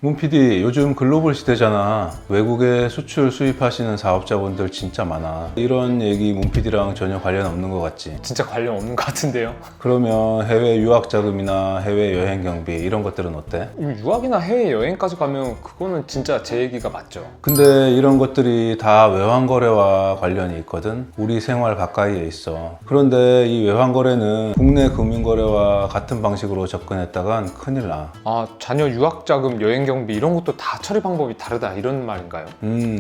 문 PD, 요즘 글로벌 시대잖아. 외국에 수출 수입하시는 사업자분들 진짜 많아. 이런 얘기 문 PD랑 전혀 관련 없는 것 같지? 진짜 관련 없는 것 같은데요. 그러면 해외 유학 자금이나 해외 여행 경비 이런 것들은 어때? 유학이나 해외 여행까지 가면 그거는 진짜 제 얘기가 맞죠. 근데 이런 것들이 다 외환 거래와 관련이 있거든. 우리 생활 가까이에 있어. 그런데 이 외환 거래는 국내 금융 거래와 같은 방식으로 접근했다간 큰일 나. 아, 자녀 유학 자금, 여행 경비 이런 것도 다 처리 방법이 다르다 이런 말인가요?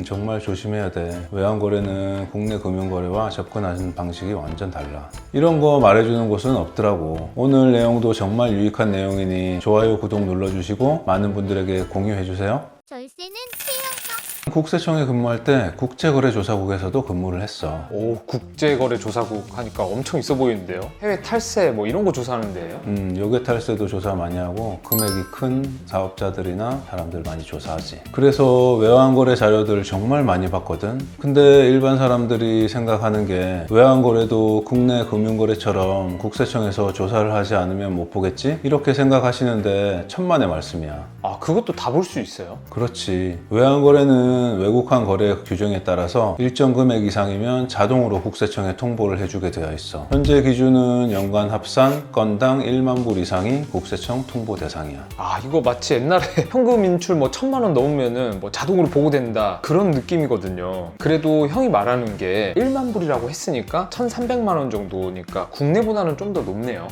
정말 조심해야 돼. 외환 거래는 국내 금융 거래와 접근하는 방식이 완전 달라. 이런 거 말해주는 곳은 없더라고. 오늘 내용도 정말 유익한 내용이니 좋아요, 구독 눌러주시고 많은 분들에게 공유해주세요. 절세는 최영석. 국세청에 근무할 때 국제거래조사국에서도 근무를 했어. 오, 국제거래조사국 하니까 엄청 있어 보이는데요. 해외 탈세 뭐 이런 거 조사하는데요. 요괴 탈세도 조사 많이 하고 금액이 큰 사업자들이나 사람들 많이 조사하지. 그래서 외환거래 자료들 정말 많이 봤거든. 근데 일반 사람들이 생각하는 게 외환거래도 국내 금융거래처럼 국세청에서 조사를 하지 않으면 못 보겠지? 이렇게 생각하시는데 천만의 말씀이야. 아, 그것도 다 볼 수 있어요? 그렇지. 외환거래는 외국환 거래 규정에 따라서 일정 금액 이상이면 자동으로 국세청에 통보를 해주게 되어 있어. 현재 기준은 연간 합산 건당 1만 불 이상이 국세청 통보 대상이야. 아, 이거 마치 옛날에 현금 인출 뭐 1,000만 원 넘으면은 뭐 자동으로 보고된다 그런 느낌이거든요. 그래도 형이 말하는 게 1만 불이라고 했으니까 1,300만 원 정도니까 국내보다는 좀 더 높네요.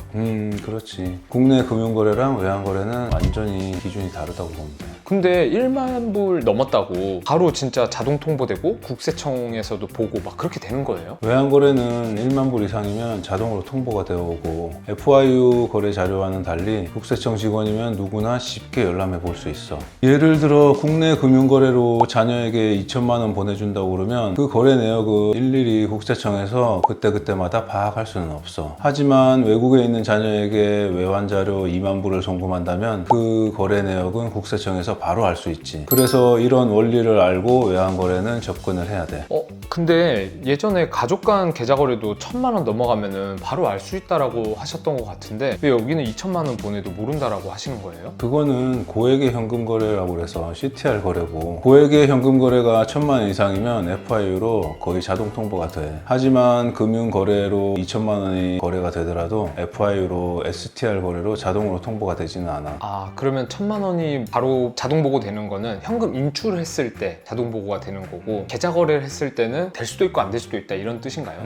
그렇지. 국내 금융거래랑 외환거래는 완전히 기준이 다르다고 보면 돼. 근데 1만 불 넘었다고 바로 진짜 자동 통보되고 국세청에서도 보고 막 그렇게 되는 거예요? 외환거래는 1만 불 이상이면 자동으로 통보가 되어 오고 FIU 거래 자료와는 달리 국세청 직원이면 누구나 쉽게 열람해 볼 수 있어. 예를 들어 국내 금융거래로 자녀에게 2천만 원 보내준다고 그러면 그 거래 내역은 일일이 국세청에서 그때그때마다 파악할 수는 없어. 하지만 외국에 있는 자녀에게 외환 자료 2만 불을 송금한다면 그 거래 내역은 국세청에서 바로 알 수 있지. 그래서 이런 원리를 알고 외환거래는 접근을 해야 돼. 근데 예전에 가족 간 계좌 거래도 1,000만 원 넘어가면은 바로 알 수 있다라고 하셨던 것 같은데 왜 여기는 2천만 원 보내도 모른다라고 하시는 거예요? 그거는 고액의 현금 거래라고 해서 CTR 거래고, 고액의 현금 거래가 1,000만 원 이상이면 FIU로 거의 자동 통보가 돼. 하지만 금융 거래로 2천만 원이 거래가 되더라도 FIU로 STR 거래로 자동으로 통보가 되지는 않아. 아, 그러면 1,000만 원이 바로 자동 보고 되는 거는 현금 인출을 했을 때 자동 보고가 되는 거고 계좌 거래를 했을 때는 될 수도 있고 안 될 수도 있다 이런 뜻인가요?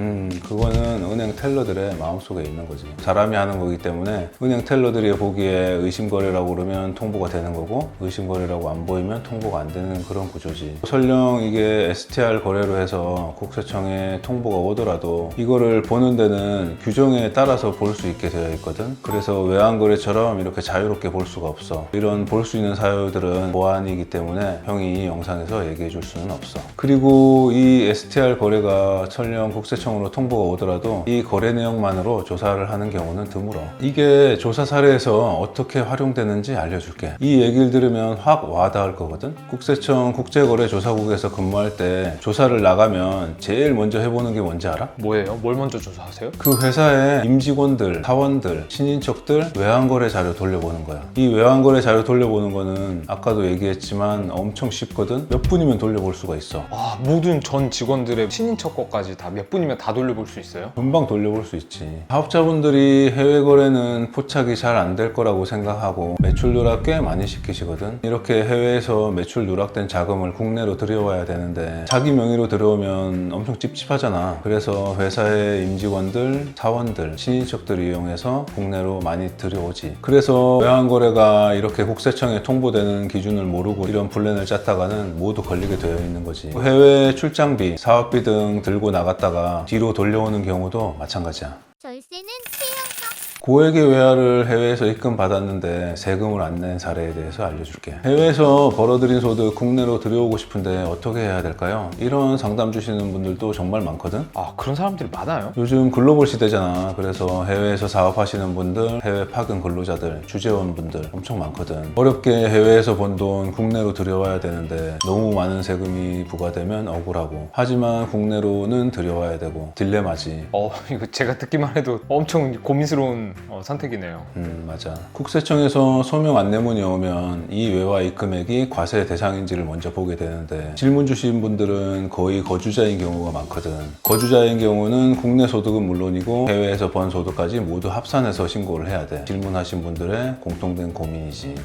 그거는 은행 텔러들의 마음속에 있는 거지. 사람이 하는 거기 때문에 은행 텔러들이 보기에 의심거래라고 그러면 통보가 되는 거고, 의심거래라고 안 보이면 통보가 안 되는 그런 구조지. 설령 이게 STR 거래로 해서 국세청에 통보가 오더라도 이거를 보는 데는 규정에 따라서 볼 수 있게 되어 있거든. 그래서 외환거래처럼 이렇게 자유롭게 볼 수가 없어. 이런 볼 수 있는 사유들은 보안이기 때문에 형이 이 영상에서 얘기해 줄 수는 없어. 그리고 이 STR 거래가 설령 국세청으로 통보가 오더라도 이 거래 내용만으로 조사를 하는 경우는 드물어. 이게 조사 사례에서 어떻게 활용되는지 알려줄게. 이 얘기를 들으면 확 와닿을 거거든. 국세청 국제거래조사국에서 근무할 때 조사를 나가면 제일 먼저 해보는 게 뭔지 알아? 뭐예요? 뭘 먼저 조사하세요? 그 회사의 임직원들, 사원들, 친인척들 외환거래 자료 돌려보는 거야. 이 외환거래 자료 돌려보는 거는 아까도 얘기했지만 엄청 쉽거든. 몇 분이면 돌려볼 수가 있어. 아, 모든 전 직원들의 친인척 것까지 다 몇 분이면 다 돌려볼 수 있어요? 금방 돌려볼 수 있지. 사업자분들이 해외 거래는 포착이 잘 안 될 거라고 생각하고 매출 누락 꽤 많이 시키시거든. 이렇게 해외에서 매출 누락된 자금을 국내로 들여와야 되는데 자기 명의로 들어오면 엄청 찝찝하잖아. 그래서 회사의 임직원들, 사원들, 친인척들 이용해서 국내로 많이 들여오지. 그래서 외환거래가 이렇게 국세청에 통보되는 기준을 모르고 이런 플랜을 짰다가는 모두 걸리게 되어 있는 거지. 해외 출장비, 사업비 등 들고 나갔다가 뒤로 돌려오는 경우도 마찬가지야. 절세는 최영석. 고액의 외화를 해외에서 입금 받았는데 세금을 안 낸 사례에 대해서 알려줄게. 해외에서 벌어들인 소득 국내로 들여오고 싶은데 어떻게 해야 될까요? 이런 상담 주시는 분들도 정말 많거든. 아, 그런 사람들이 많아요? 요즘 글로벌 시대잖아. 그래서 해외에서 사업하시는 분들, 해외 파견 근로자들, 주재원분들 엄청 많거든. 어렵게 해외에서 번 돈 국내로 들여와야 되는데 너무 많은 세금이 부과되면 억울하고, 하지만 국내로는 들여와야 되고 딜레마지. 이거 제가 듣기만 해도 엄청 고민스러운 선택이네요. 맞아. 국세청에서 소명 안내문이 오면 이 외화 입금액이 과세 대상인지를 먼저 보게 되는데 질문 주신 분들은 거의 거주자인 경우가 많거든. 거주자인 경우는 국내 소득은 물론이고 해외에서 번 소득까지 모두 합산해서 신고를 해야 돼. 질문하신 분들의 공통된 고민이지.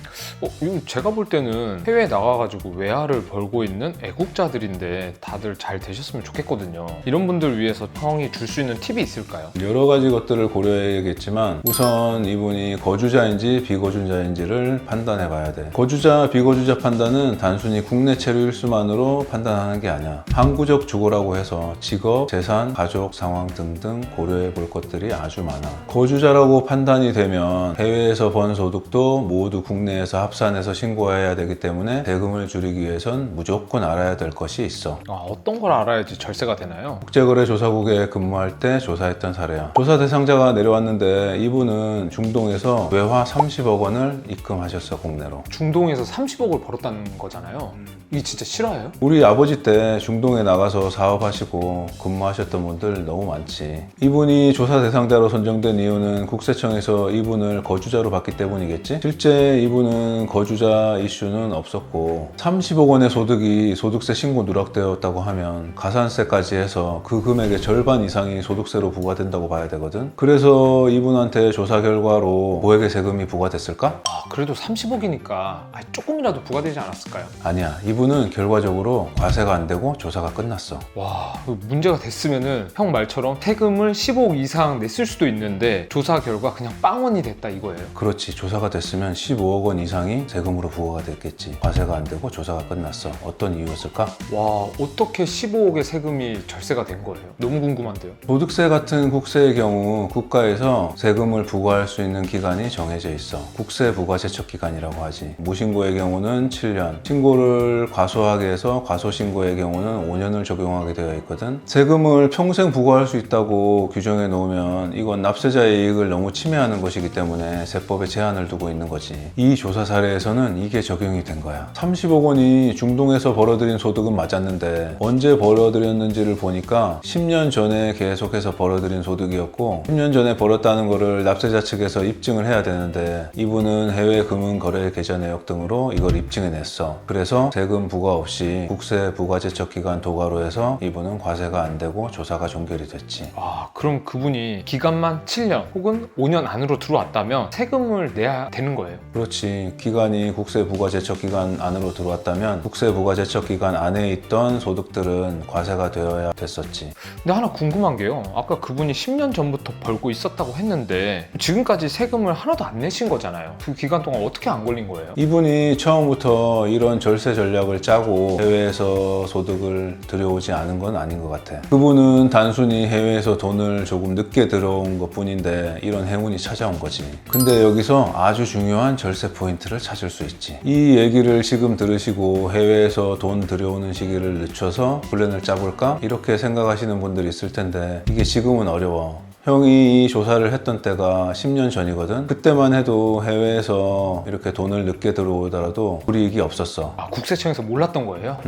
이거 제가 볼 때는 해외에 나가가지고 외화를 벌고 있는 애국자들인데 다들 잘 되셨으면 좋겠거든요. 이런 분들 위해서 형이 줄 수 있는 팁이 있을까요? 여러 가지 것들을 고려해야겠지만 우선 이분이 거주자인지 비거주자인지를 판단해 봐야 돼. 거주자, 비거주자 판단은 단순히 국내 체류 일수만으로 판단하는 게 아니야. 항구적 주거라고 해서 직업, 재산, 가족 상황 등등 고려해 볼 것들이 아주 많아. 거주자라고 판단이 되면 해외에서 번 소득도 모두 국내에서 합산해서 신고해야 되기 때문에 세금을 줄이기 위해선 무조건 알아야 될 것이 있어. 어떤 걸 알아야지 절세가 되나요? 국제거래조사국에 근무할 때 조사했던 사례야. 조사 대상자가 내려왔는데 이분은 중동에서 외화 30억 원을 입금하셨어, 국내로. 중동에서 30억을 벌었다는 거잖아요. 이게 진짜 실화예요? 우리 아버지 때 중동에 나가서 사업하시고 근무하셨던 분들 너무 많지. 이분이 조사 대상자로 선정된 이유는 국세청에서 이분을 거주자로 봤기 때문이겠지? 실제 이분은 거주자 이슈는 없었고 30억 원의 소득이 소득세 신고 누락되었다고 하면 가산세까지 해서 그 금액의 절반 이상이 소득세로 부과된다고 봐야 되거든. 그래서 이분한테 조사 결과로 고액의 세금이 부과됐을까? 그래도 30억이니까 조금이라도 부과되지 않았을까요? 아니야. 이분은 결과적으로 과세가 안 되고 조사가 끝났어. 와, 문제가 됐으면은 형 말처럼 세금을 15억 이상 냈을 수도 있는데 조사 결과 그냥 빵원이 됐다 이거예요. 그렇지. 조사가 됐으면 15억 원 이상이 세금으로 부과가 됐겠지. 과세가 안 되고 조사가 끝났어. 어떤 이유였을까? 와, 어떻게 15억의 세금이 절세가 된 거예요? 너무 궁금한데요. 소득세 같은 국세의 경우 국가에서 세금을 부과할 수 있는 기간이 정해져 있어. 국세 부과 제척 기간이라고 하지. 무신고의 경우는 7년, 신고를 과소하게 해서 과소신고의 경우는 5년을 적용하게 되어 있거든. 세금을 평생 부과할 수 있다고 규정해 놓으면 이건 납세자의 이익을 너무 침해하는 것이기 때문에 세법에 제한을 두고 있는 거지. 이 조사 사례에서는 이게 적용이 된 거야. 30억 원이 중동에서 벌어들인 소득은 맞았는데 언제 벌어들였는지를 보니까 10년 전에 계속해서 벌어들인 소득이었고 10년 전에 벌었다는 거를 납세자 측에서 입증을 해야 되는데 이분은 해외 금융 거래 계좌 내역 등으로 이걸 입증해냈어. 그래서 세금 부과 없이 국세 부과 제척 기간 도과로 해서 이분은 과세가 안 되고 조사가 종결이 됐지. 그럼 그분이 기간만 7년 혹은 5년 안으로 들어왔다면 세금을 내야 되는 거예요? 그렇지. 기간이 국세 부과 제척 기간 안으로 들어왔다면 국세 부과 제척 기간 안에 있던 소득들은 과세가 되어야 됐었지. 근데 하나 궁금한 게요. 아까 그분이 10년 전부터 벌고 있었다고 했는데 지금까지 세금을 하나도 안 내신 거잖아요. 그 기간 동안 어떻게 안 걸린 거예요? 이분이 처음부터 이런 절세 전략을 짜고 해외에서 소득을 들여오지 않은 건 아닌 것 같아. 그분은 단순히 해외에서 돈을 조금 늦게 들어온 것 뿐인데 이런 행운이 찾아온 거지. 근데 여기서 아주 중요한 절세 포인트를 찾을 수 있지. 이 얘기를 지금 들으시고 해외에서 돈 들여오는 시기를 늦춰서 플랜을 짜볼까? 이렇게 생각하시는 분들이 있을 텐데 이게 지금은 어려워. 형이 이 조사를 했던 때가 10년 전이거든. 그때만 해도 해외에서 이렇게 돈을 늦게 들어오더라도 불이익이 없었어. 국세청에서 몰랐던 거예요?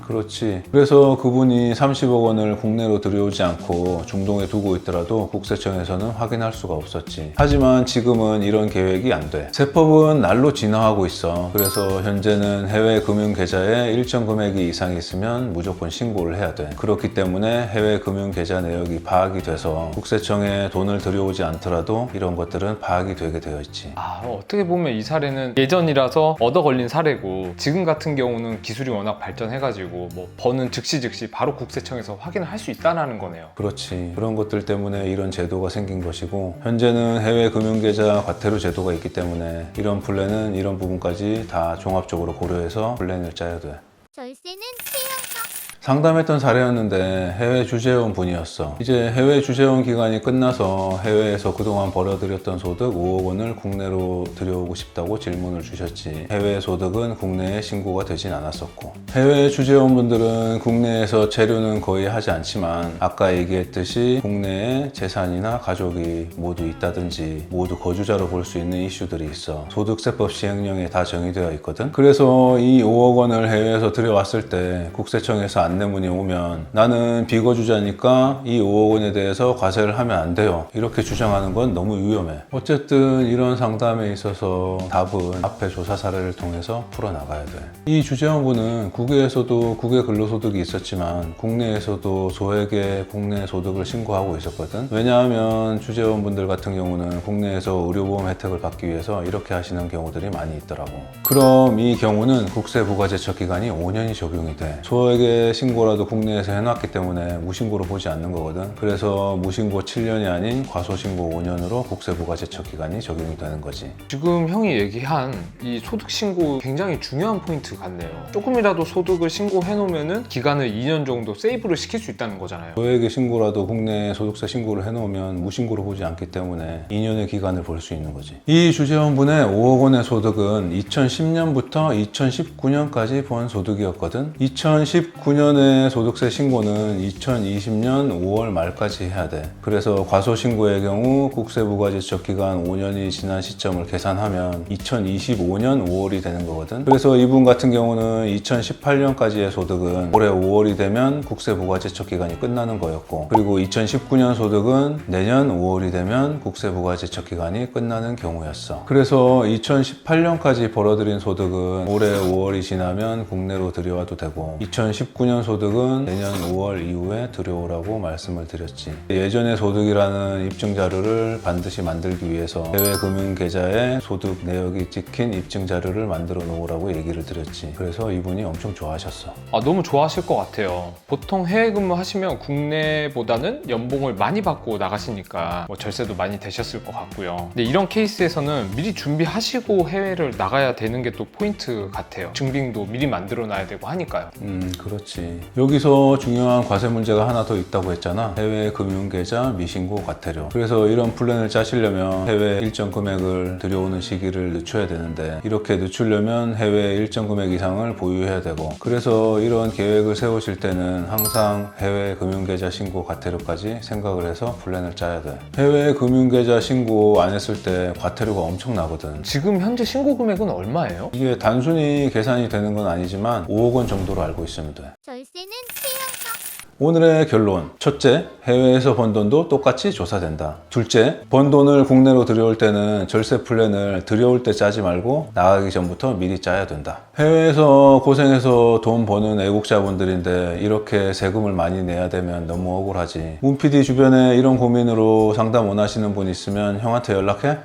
그렇지. 그래서 그분이 30억 원을 국내로 들여오지 않고 중동에 두고 있더라도 국세청에서는 확인할 수가 없었지. 하지만 지금은 이런 계획이 안 돼. 세법은 날로 진화하고 있어. 그래서 현재는 해외 금융 계좌에 일정 금액이 이상이 있으면 무조건 신고를 해야 돼. 그렇기 때문에 해외 금융 계좌 내역이 파악이 돼서 국세청에 돈을 들여오지 않더라도 이런 것들은 파악이 되게 되어 있지. 어떻게 보면 이 사례는 예전이라서 얻어 걸린 사례고 지금 같은 경우는 기술이 워낙 발전해가지고 버는 즉시 바로 국세청에서 확인을 할 수 있다는 거네요. 그렇지. 그런 것들 때문에 이런 제도가 생긴 것이고 현재는 해외 금융계좌 과태료 제도가 있기 때문에 이런 플랜은 이런 부분까지 다 종합적으로 고려해서 플랜을 짜야 돼. 절세는 최영석. 상담했던 사례였는데 해외 주재원 분이었어. 이제 해외 주재원 기간이 끝나서 해외에서 그동안 벌어들였던 소득 5억 원을 국내로 들여오고 싶다고 질문을 주셨지. 해외 소득은 국내에 신고가 되진 않았었고 해외 주재원분들은 국내에서 체류는 거의 하지 않지만 아까 얘기했듯이 국내에 재산이나 가족이 모두 있다든지 모두 거주자로 볼 수 있는 이슈들이 있어. 소득세법 시행령에 다 정의되어 있거든. 그래서 이 5억 원을 해외에서 들여왔을 때 국세청에서 안내 안내문이 오면 나는 비거주자니까 이 5억 원에 대해서 과세를 하면 안 돼요. 이렇게 주장하는 건 너무 위험해. 어쨌든 이런 상담에 있어서 답은 앞에 조사 사례를 통해서 풀어나가야 돼. 이 주재원분은 국외에서도 국외 근로소득이 있었지만 국내에서도 소액의 국내 소득을 신고하고 있었거든. 왜냐하면 주재원분들 같은 경우는 국내에서 의료보험 혜택을 받기 위해서 이렇게 하시는 경우들이 많이 있더라고. 그럼 이 경우는 국세부가제척 기간이 5년이 적용이 돼. 소액의 신고라도 국내에서 해놨기 때문에 무신고로 보지 않는 거거든. 그래서 무신고 7년이 아닌 과소신고 5년으로 국세부가제척 기간이 적용이 되는 거지. 지금 형이 얘기한 이 소득 신고 굉장히 중요한 포인트 같네요. 조금이라도 소득을 신고해 놓으면은 기간을 2년 정도 세이브를 시킬 수 있다는 거잖아요. 소액의 신고라도 국내 소득세 신고를 해놓으면 무신고로 보지 않기 때문에 2년의 기간을 볼 수 있는 거지. 이 주재원분의 5억 원의 소득은 2010년부터 2019년까지 번 소득이었거든. 2019년의 소득세 신고는 2020년 5월 말까지 해야 돼. 그래서 과소신고의 경우 국세부가제척 기간 5년이 지난 시점을 계산하면 2025년 5월이 되는 거거든. 그래서 이분 같은 경우는 2018년까지의 소득은 올해 5월이 되면 국세부가제척 기간이 끝나는 거였고, 그리고 2019년 소득은 내년 5월이 되면 국세부가제척 기간이 끝나는 경우였어. 그래서 2018년까지 벌어들인 소득은 올해 5월이 지나면 국내로 들여와도 되고, 2019년 소득은 내년 5월 이후에 들여오라고 말씀을 드렸지. 예전의 소득이라는 입증 자료를 반드시 만들기 위해서 해외 금융 계좌에 소득 내역이 찍힌 입증 자료를 만들어 놓으라고 얘기를 드렸지. 그래서 이분이 엄청 좋아하셨어. 너무 좋아하실 것 같아요. 보통 해외 근무하시면 국내보다는 연봉을 많이 받고 나가시니까 뭐 절세도 많이 되셨을 것 같고요. 근데 이런 케이스에서는 미리 준비하시고 해외를 나가야 되는 게 또 포인트 같아요. 증빙도 미리 만들어 놔야 되고 하니까요. 그렇지. 여기서 중요한 과세 문제가 하나 더 있다고 했잖아. 해외 금융계좌 미신고 과태료. 그래서 이런 플랜을 짜시려면 해외 일정 금액을 들여오는 시기를 늦춰야 되는데, 이렇게 늦추려면 해외 일정 금액 이상을 보유해야 되고, 그래서 이런 계획을 세우실 때는 항상 해외 금융계좌 신고 과태료까지 생각을 해서 플랜을 짜야 돼. 해외 금융계좌 신고 안 했을 때 과태료가 엄청 나거든. 지금 현재 신고 금액은 얼마예요? 이게 단순히 계산이 되는 건 아니지만 5억 원 정도로 알고 있으면 돼. 절세는 최영석. 오늘의 결론. 첫째, 해외에서 번 돈도 똑같이 조사된다. 둘째, 번 돈을 국내로 들여올 때는 절세 플랜을 들여올 때 짜지 말고 나가기 전부터 미리 짜야 된다. 해외에서 고생해서 돈 버는 애국자분들인데 이렇게 세금을 많이 내야 되면 너무 억울하지. 문 PD 주변에 이런 고민으로 상담 원하시는 분 있으면 형한테 연락해.